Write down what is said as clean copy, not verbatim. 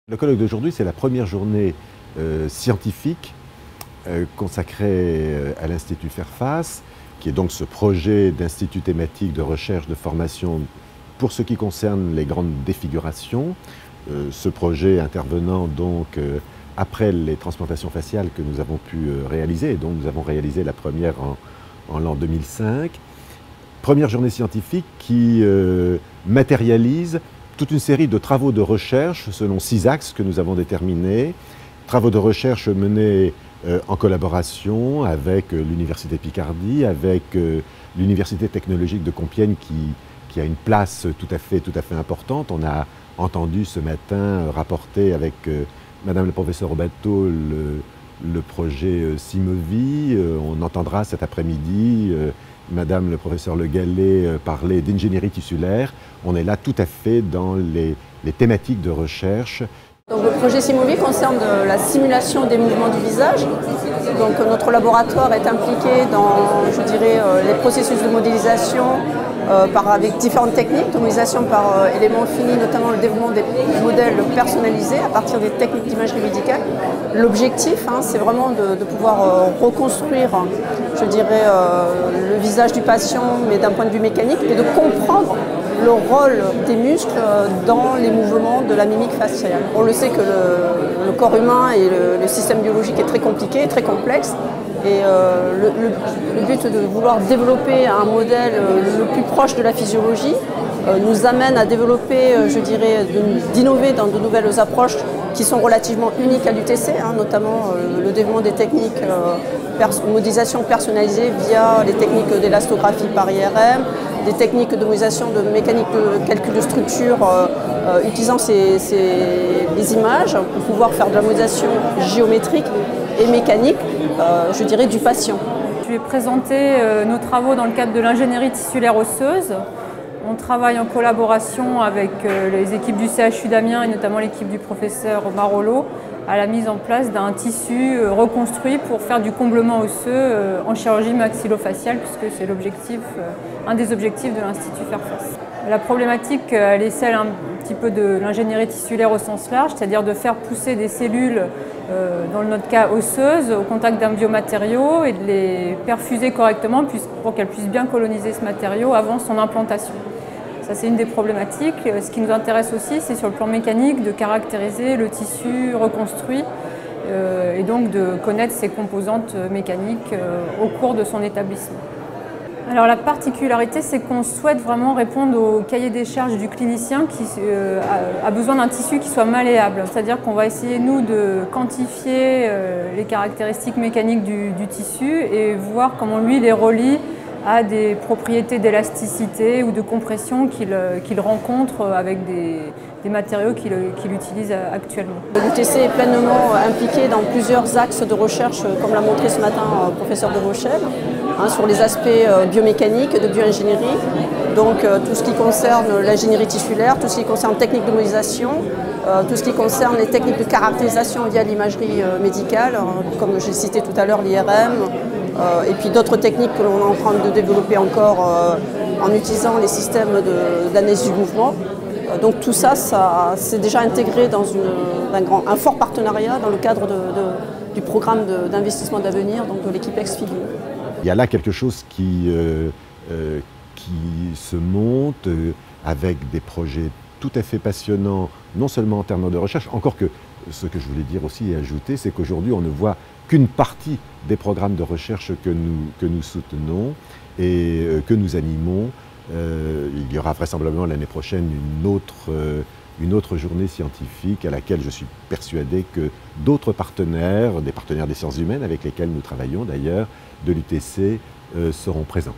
Le colloque d'aujourd'hui, c'est la première journée scientifique consacrée à l'Institut Fairfax, qui est donc ce projet d'institut thématique de recherche, de formation pour ce qui concerne les grandes défigurations. Ce projet intervenant donc après les transplantations faciales que nous avons pu réaliser, et dont nous avons réalisé la première en l'an 2005. Première journée scientifique qui matérialise toute une série de travaux de recherche selon 6 axes que nous avons déterminés. Travaux de recherche menés en collaboration avec l'Université Picardie, avec l'Université technologique de Compiègne qui a une place tout à fait importante. On a entendu ce matin rapporter avec Madame le professeur Robato le projet Simovi. On entendra cet après-midi Madame le professeur Le Gallais parler d'ingénierie tissulaire. On est là tout à fait dans les thématiques de recherche. Donc, le projet Simovi concerne la simulation des mouvements du visage. Donc, notre laboratoire est impliqué dans, je dirais, les processus de modélisation avec différentes techniques, de modélisation par éléments finis, notamment le développement des modèles personnalisés à partir des techniques d'imagerie médicale. L'objectif, c'est vraiment de pouvoir reconstruire, je dirais, le visage du patient, mais d'un point de vue mécanique, et de comprendre le rôle des muscles dans les mouvements de la mimique faciale. On le sait que le corps humain et le système biologique est très compliqué, très complexe. Et le but de vouloir développer un modèle le plus proche de la physiologie nous amène à développer, je dirais, d'innover dans de nouvelles approches qui sont relativement uniques à l'UTC, notamment le développement des techniques modélisation personnalisée via les techniques d'élastographie par IRM, des techniques de modélisation de mécanique de calcul de structure utilisant les images pour pouvoir faire de la modélisation géométrique et mécanique, je dirais, du patient. Je vais présenter nos travaux dans le cadre de l'ingénierie tissulaire osseuse. On travaille en collaboration avec les équipes du CHU d'Amiens et notamment l'équipe du professeur Marolo à la mise en place d'un tissu reconstruit pour faire du comblement osseux en chirurgie maxillofaciale, puisque c'est un des objectifs de l'Institut Fairfax. La problématique, elle est celle un petit peu de l'ingénierie tissulaire au sens large, c'est-à-dire de faire pousser des cellules, dans notre cas osseuses, au contact d'un biomatériau et de les perfuser correctement pour qu'elles puissent bien coloniser ce matériau avant son implantation. Ça, c'est une des problématiques. Ce qui nous intéresse aussi, c'est sur le plan mécanique de caractériser le tissu reconstruit et donc de connaître ses composantes mécaniques au cours de son établissement. Alors la particularité, c'est qu'on souhaite vraiment répondre au cahier des charges du clinicien qui a besoin d'un tissu qui soit malléable. C'est-à-dire qu'on va essayer, nous, de quantifier les caractéristiques mécaniques du tissu et voir comment lui les relie à des propriétés d'élasticité ou de compression qu'il rencontre avec des matériaux qu'il utilise actuellement. L'UTC est pleinement impliqué dans plusieurs axes de recherche, comme l'a montré ce matin le professeur de Rochelle, sur les aspects biomécaniques, de bioingénierie, donc tout ce qui concerne l'ingénierie tissulaire, tout ce qui concerne techniques de modélisation, tout ce qui concerne les techniques de caractérisation via l'imagerie médicale, comme j'ai cité tout à l'heure l'IRM, et puis d'autres techniques que l'on est en train de développer encore en utilisant les systèmes d'analyse du mouvement. Donc tout ça, c'est déjà intégré dans un fort partenariat dans le cadre du programme d'investissement d'avenir, donc de l'équipe Ex-Figure. Il y a là quelque chose qui se monte avec des projets tout à fait passionnants, non seulement en termes de recherche, encore que ce que je voulais dire aussi et ajouter, c'est qu'aujourd'hui on ne voit qu'une partie des programmes de recherche que nous soutenons et que nous animons. Il y aura vraisemblablement l'année prochaine une autre journée scientifique à laquelle je suis persuadé que d'autres partenaires, des partenaires des sciences humaines avec lesquels nous travaillons d'ailleurs, de l'UTC, seront présents.